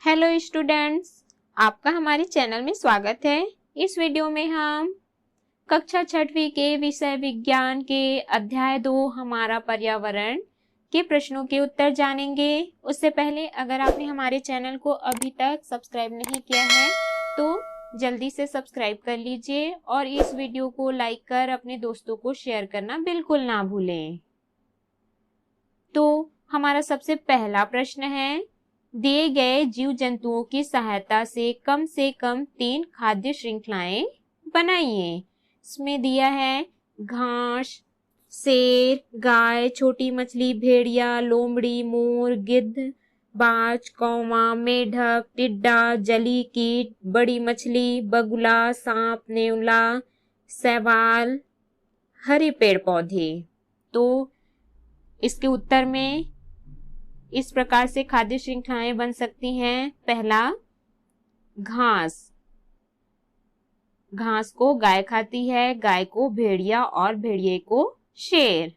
Hello students, आपका हमारे channel में स्वागत है। इस वीडियो में हम कक्षा 6वीं के विषय विज्ञान के अध्याय 2 हमारा पर्यावरण के प्रश्नों के उत्तर जानेंगे। उससे पहले अगर आपने हमारे चैनल को अभी तक सब्सक्राइब नहीं किया है तो जल्दी से सब्सक्राइब कर लीजिए और इस वीडियो को लाइक कर अपने दोस्तों को शेयर करना बिल्कुल ना भूलें। तो हमारा सबसे पहला प्रश्न है, दिए गए जीव जंतुओं की सहायता से कम 3 खाद्य श्रृंखलाएं बनाइए। इसमें दिया है घास, शेर, गाय, छोटी मछली, भेड़िया, लोमड़ी, मोर, गिद्ध, बाज, कौवा, मेढक, टिड्डा, जलीय कीट, बड़ी मछली, बगुला, सांप, नेवला, शैवाल, हरे पेड़ पौधे। तो इसके उत्तर में इस प्रकार से खाद्य श्रृंखलाएं बन सकती हैं। पहला, घास। घास को गाय खाती है, गाय को भेड़िया और भेड़िए को शेर।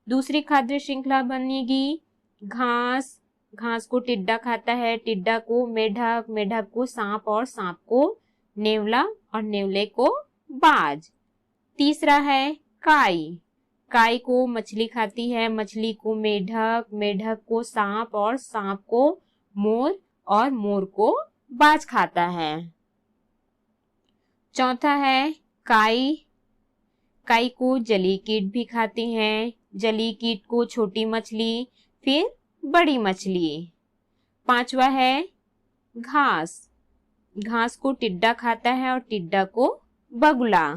दूसरी खाद्य श्रृंखला बनेगी घास। घास को टिड्डा खाता है, टिड्डा को मेढक, मेढक को सांप और सांप को नेवला और नेवले को बाज। तीसरा है काई। काई को मछली खाती है, मछली को मेढक, मेढक को सांप और सांप को मोर और मोर को बाज खाता है। चौथा है काई। काई को जलीय कीट भी खाती हैं, जलीय कीट को छोटी मछली, फिर बड़ी मछली। पांचवा है घास। घास को टिड्डा खाता है और टिड्डा को बगुला।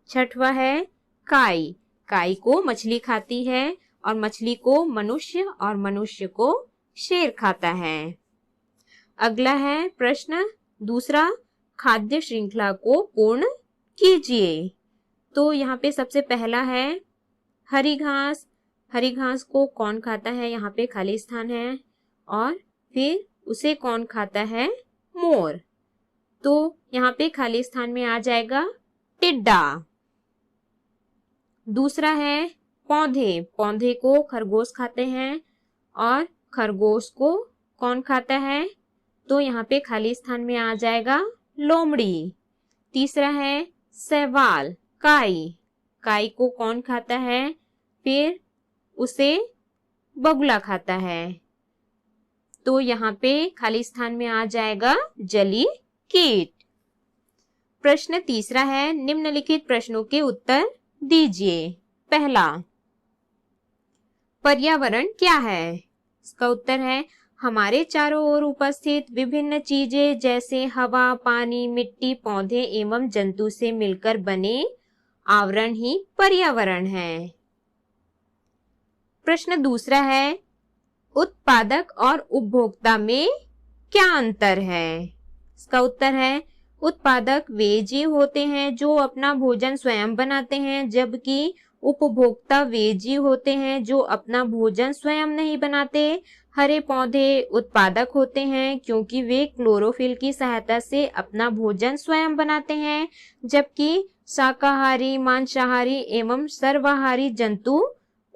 छठवा है काई। काई को मछली खाती है और मछली को मनुष्य और मनुष्य को शेर खाता है। अगला है प्रश्न दूसरा, खाद्य श्रृंखला को पूर्ण कीजिए। तो यहाँ पे सबसे पहला है हरी घास। हरी घास को कौन खाता है? यहाँ पे खाली स्थान है। और फिर उसे कौन खाता है? मोर। तो यहाँ पे खाली स्थान में आ जाएगा टिड्डा। दूसरा है पौधे। पौधे को खरगोश खाते हैं और खरगोश को कौन खाता है? तो यहाँ पे खाली स्थान में आ जाएगा लोमड़ी। तीसरा है शैवाल, काई। काई को कौन खाता है? फिर उसे बगुला खाता है। तो यहाँ पे खाली स्थान में आ जाएगा जलीय कीट। प्रश्न तीसरा है, निम्नलिखित प्रश्नों के उत्तर दीजिए। पहला, पर्यावरण क्या है? इसका उत्तर है हमारे चारों ओर उपस्थित विभिन्न चीजें जैसे हवा, पानी, मिट्टी, पौधे एवं जंतु से मिलकर बने आवरण ही पर्यावरण है। प्रश्न दूसरा है, उत्पादक और उपभोक्ता में क्या अंतर है? इसका उत्तर है उत्पादक वे जीव होते हैं जो अपना भोजन स्वयं बनाते हैं, जबकि उपभोक्ता वे जीव होते हैं जो अपना भोजन स्वयं नहीं बनाते। हरे पौधे उत्पादक होते हैं क्योंकि वे क्लोरोफिल की सहायता से अपना भोजन स्वयं बनाते हैं, जबकि शाकाहारी, मांसाहारी एवं सर्वाहारी जंतु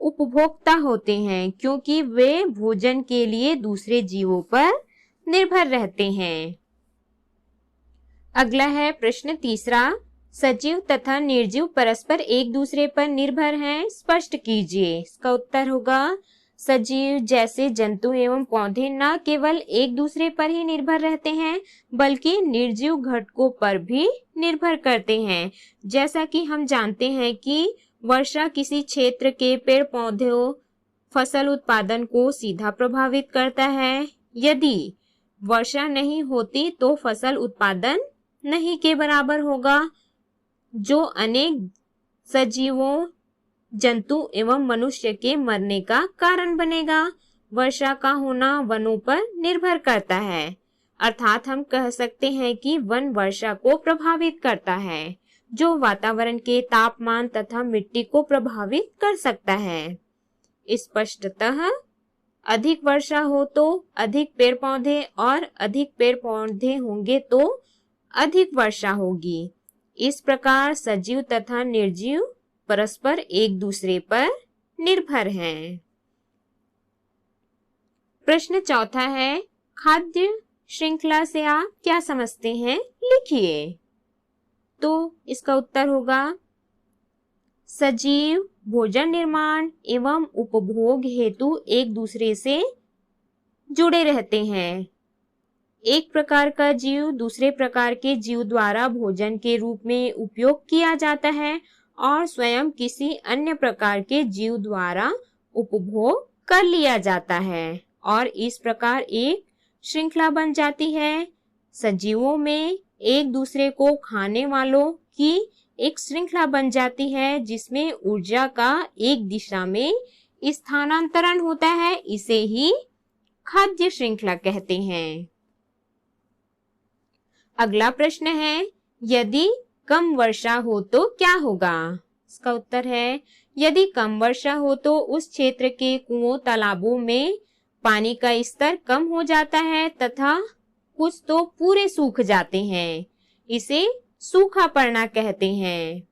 उपभोक्ता होते हैं क्योंकि वे भोजन के लिए दूसरे जीवों पर निर्भर रहते हैं। अगला है प्रश्न तीसरा, सजीव तथा निर्जीव परस्पर एक दूसरे पर निर्भर हैं, स्पष्ट कीजिए। इसका उत्तर होगा सजीव जैसे जंतु एवं पौधे न केवल एक दूसरे पर ही निर्भर रहते हैं बल्कि निर्जीव घटकों पर भी निर्भर करते हैं। जैसा कि हम जानते हैं कि वर्षा किसी क्षेत्र के पेड़ पौधों फसल उत्पादन को सीधा प्रभावित करता है। यदि वर्षा नहीं होती तो फसल उत्पादन नहीं के बराबर होगा, जो अनेक सजीवों, जंतु एवं मनुष्य के मरने का कारण बनेगा। वर्षा का होना वनों पर निर्भर करता है, अर्थात हम कह सकते हैं कि वन वर्षा को प्रभावित करता है, जो वातावरण के तापमान तथा मिट्टी को प्रभावित कर सकता है। स्पष्टतः अधिक वर्षा हो तो अधिक पेड़ पौधे और अधिक पेड़ पौधे होंगे तो अधिक वर्षा होगी। इस प्रकार सजीव तथा निर्जीव परस्पर एक दूसरे पर निर्भर हैं। प्रश्न चौथा है, खाद्य श्रृंखला से आप क्या समझते हैं, लिखिए। तो इसका उत्तर होगा सजीव भोजन निर्माण एवं उपभोग हेतु एक दूसरे से जुड़े रहते हैं। एक प्रकार का जीव दूसरे प्रकार के जीव द्वारा भोजन के रूप में उपयोग किया जाता है और स्वयं किसी अन्य प्रकार के जीव द्वारा उपभोग कर लिया जाता है और इस प्रकार एक श्रृंखला बन जाती है। सजीवों में एक दूसरे को खाने वालों की एक श्रृंखला बन जाती है जिसमें ऊर्जा का एक दिशा में स्थानांतरण होता है। इसे ही खाद्य श्रृंखला कहते हैं। अगला प्रश्न है, यदि कम वर्षा हो तो क्या होगा? इसका उत्तर है, यदि कम वर्षा हो तो उस क्षेत्र के कुओं तालाबों में पानी का स्तर कम हो जाता है तथा कुछ तो पूरे सूख जाते हैं। इसे सूखा पड़ना कहते हैं।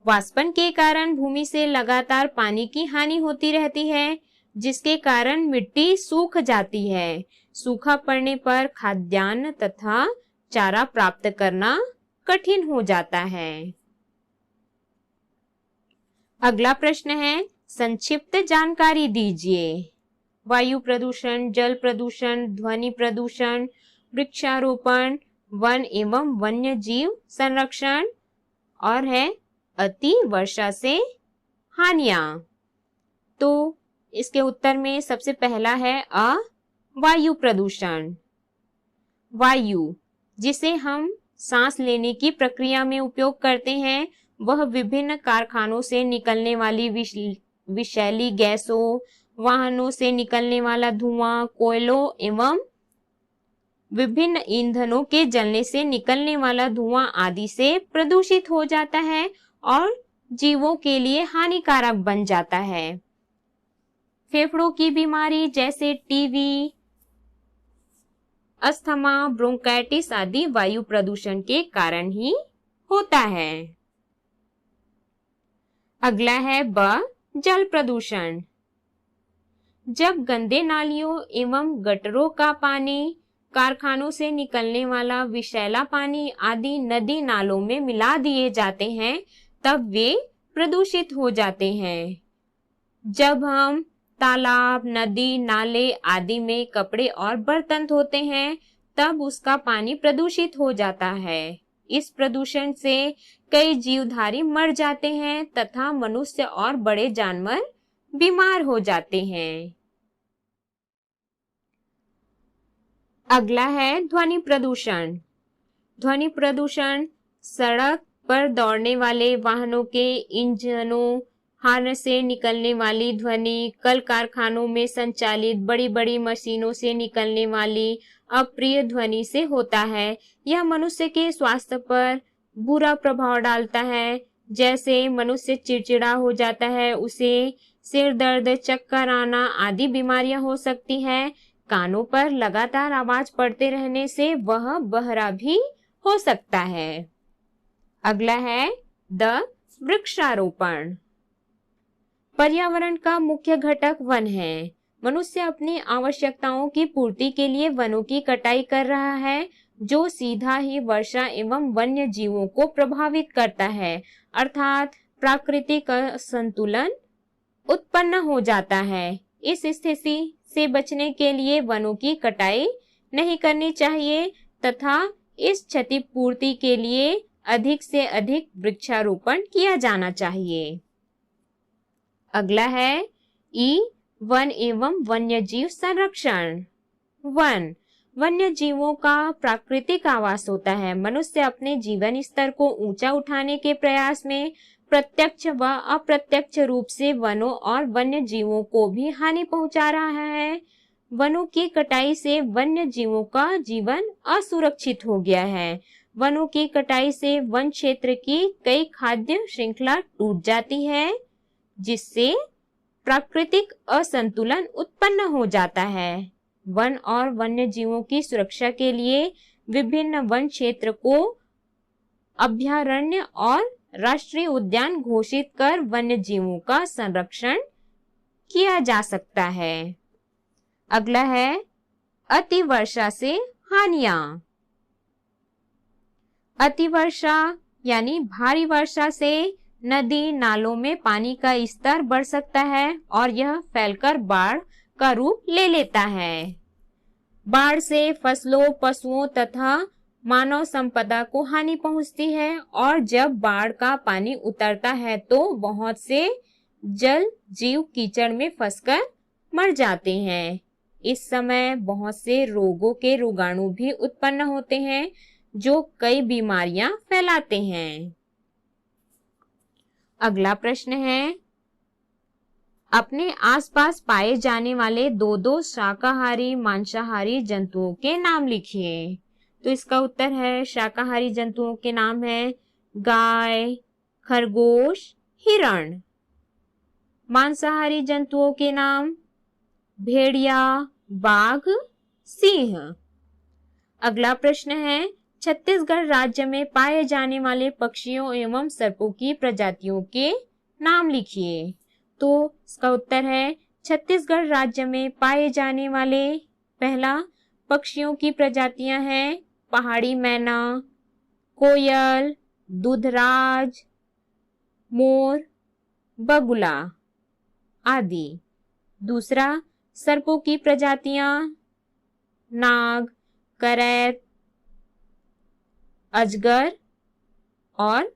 वाष्पन के कारण भूमि से लगातार पानी की हानि होती रहती है जिसके कारण मिट्टी सूख जाती है। सूखा पड़ने पर खाद्यान्न तथा चारा प्राप्त करना कठिन हो जाता है। अगला प्रश्न है, संक्षिप्त जानकारी दीजिए। वायु प्रदूषण, जल प्रदूषण, ध्वनि प्रदूषण, वृक्षारोपण, वन एवं वन्य जीव संरक्षण और है अति वर्षा से हानियां। तो इसके उत्तर में सबसे पहला है वायु प्रदूषण। वायु जिसे हम सांस लेने की प्रक्रिया में उपयोग करते हैं वह विभिन्न कारखानों से निकलने वाली विषैली गैसों, वाहनों से निकलने वाला धुआं, कोयलों एवं विभिन्न ईंधनों के जलने से निकलने वाला धुआं आदि से प्रदूषित हो जाता है और जीवों के लिए हानिकारक बन जाता है। फेफड़ों की बीमारी जैसे टीबी, अस्थमा, ब्रोंकाइटिस आदि वायु प्रदूषण के कारण ही होता है। अगला है जल प्रदूषण। जब गंदे नालियों एवं गटरों का पानी, कारखानों से निकलने वाला विषैला पानी आदि नदी नालों में मिला दिए जाते हैं तब वे प्रदूषित हो जाते हैं। जब हम तालाब, नदी, नाले आदि में कपड़े और बर्तन धोते हैं तब उसका पानी प्रदूषित हो जाता है। इस प्रदूषण से कई जीवधारी मर जाते हैं तथा मनुष्य और बड़े जानवर बीमार हो जाते हैं। अगला है ध्वनि प्रदूषण। ध्वनि प्रदूषण सड़क पर दौड़ने वाले वाहनों के इंजनों, हॉर्न से निकलने वाली ध्वनि, कल कारखानों में संचालित बड़ी बड़ी मशीनों से निकलने वाली अप्रिय ध्वनि से होता है। यह मनुष्य के स्वास्थ्य पर बुरा प्रभाव डालता है। जैसे मनुष्य चिड़चिड़ा हो जाता है, उसे सिर दर्द, चक्कर आना आदि बीमारियां हो सकती हैं। कानों पर लगातार आवाज पड़ते रहने से वह बहरा भी हो सकता है। अगला है वृक्षारोपण। पर्यावरण का मुख्य घटक वन है। मनुष्य अपनी आवश्यकताओं की पूर्ति के लिए वनों की कटाई कर रहा है जो सीधा ही वर्षा एवं वन्य जीवों को प्रभावित करता है, अर्थात प्राकृतिक असंतुलन उत्पन्न हो जाता है। इस स्थिति से बचने के लिए वनों की कटाई नहीं करनी चाहिए तथा इस क्षतिपूर्ति के लिए अधिक से अधिक वृक्षारोपण किया जाना चाहिए। अगला है वन एवं वन्य जीव संरक्षण। वन वन्य जीवों का प्राकृतिक आवास होता है। मनुष्य अपने जीवन स्तर को ऊंचा उठाने के प्रयास में प्रत्यक्ष व अप्रत्यक्ष रूप से वनों और वन्य जीवों को भी हानि पहुंचा रहा है। वनों की कटाई से वन्य जीवों का जीवन असुरक्षित हो गया है। वनों की कटाई से वन क्षेत्र की कई खाद्य श्रृंखला टूट जाती है जिससे प्राकृतिक असंतुलन उत्पन्न हो जाता है। वन और वन्य जीवों की सुरक्षा के लिए विभिन्न वन क्षेत्र को अभयारण्य और राष्ट्रीय उद्यान घोषित कर वन्य जीवों का संरक्षण किया जा सकता है। अगला है अति वर्षा से हानियां। अति वर्षा यानी भारी वर्षा से नदी नालों में पानी का स्तर बढ़ सकता है और यह फैलकर बाढ़ का रूप ले लेता है। बाढ़ से फसलों, पशुओं तथा मानव संपदा को हानि पहुंचती है और जब बाढ़ का पानी उतरता है तो बहुत से जल जीव कीचड़ में फंसकर मर जाते हैं। इस समय बहुत से रोगों के रोगाणु भी उत्पन्न होते हैं जो कई बीमारियां फैलाते हैं। अगला प्रश्न है, अपने आसपास पाए जाने वाले दो शाकाहारी मांसाहारी जंतुओं के नाम लिखिए। तो इसका उत्तर है, शाकाहारी जंतुओं के नाम है गाय, खरगोश, हिरण। मांसाहारी जंतुओं के नाम भेड़िया, बाघ, सिंह। अगला प्रश्न है, छत्तीसगढ़ राज्य में पाए जाने वाले पक्षियों एवं सर्पों की प्रजातियों के नाम लिखिए। तो इसका उत्तर है, छत्तीसगढ़ राज्य में पाए जाने वाले पहला पक्षियों की प्रजातियां हैं पहाड़ी मैना, कोयल, दूधराज, मोर, बगुला आदि। दूसरा, सर्पों की प्रजातियां नाग, करैत, अजगर और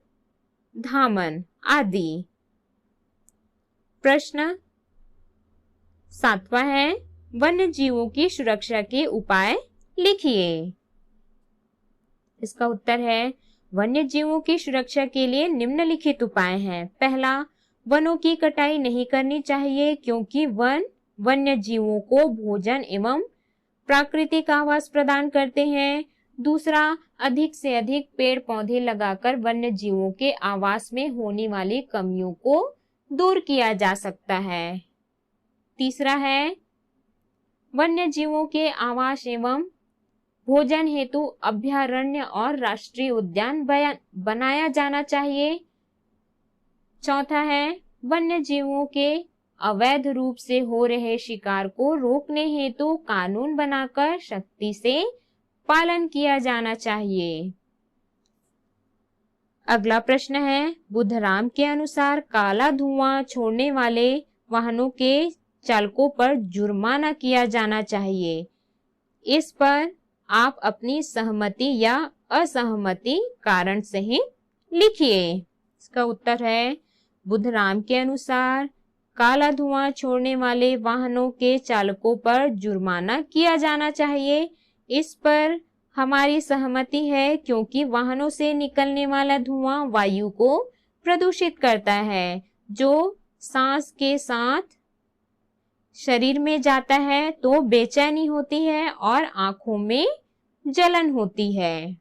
धामन आदि। प्रश्न 7वां है, वन्य जीवों की सुरक्षा के उपाय लिखिए। इसका उत्तर है, वन्य जीवों की सुरक्षा के लिए निम्नलिखित उपाय हैं। पहला, वनों की कटाई नहीं करनी चाहिए क्योंकि वन वन्य जीवों को भोजन एवं प्राकृतिक आवास प्रदान करते हैं। दूसरा, अधिक से अधिक पेड़ पौधे लगाकर वन्य जीवों के आवास में होने वाली कमियों को दूर किया जा सकता है। तीसरा है, वन्य जीवों के आवास एवं भोजन हेतु अभयारण्य और राष्ट्रीय उद्यान बनाया जाना चाहिए। चौथा है, वन्य जीवों के अवैध रूप से हो रहे शिकार को रोकने हेतु कानून बनाकर सख्ती से पालन किया जाना चाहिए। अगला प्रश्न है, बुधराम के अनुसार काला धुआं छोड़ने वाले वाहनों के चालकों पर जुर्माना किया जाना चाहिए। इस पर आप अपनी सहमति या असहमति कारण सहित लिखिए। इसका उत्तर है, बुधराम के अनुसार काला धुआं छोड़ने वाले वाहनों के चालकों पर जुर्माना किया जाना चाहिए। इस पर हमारी सहमति है क्योंकि वाहनों से निकलने वाला धुआं वायु को प्रदूषित करता है जो सांस के साथ शरीर में जाता है तो बेचैनी होती है और आंखों में जलन होती है।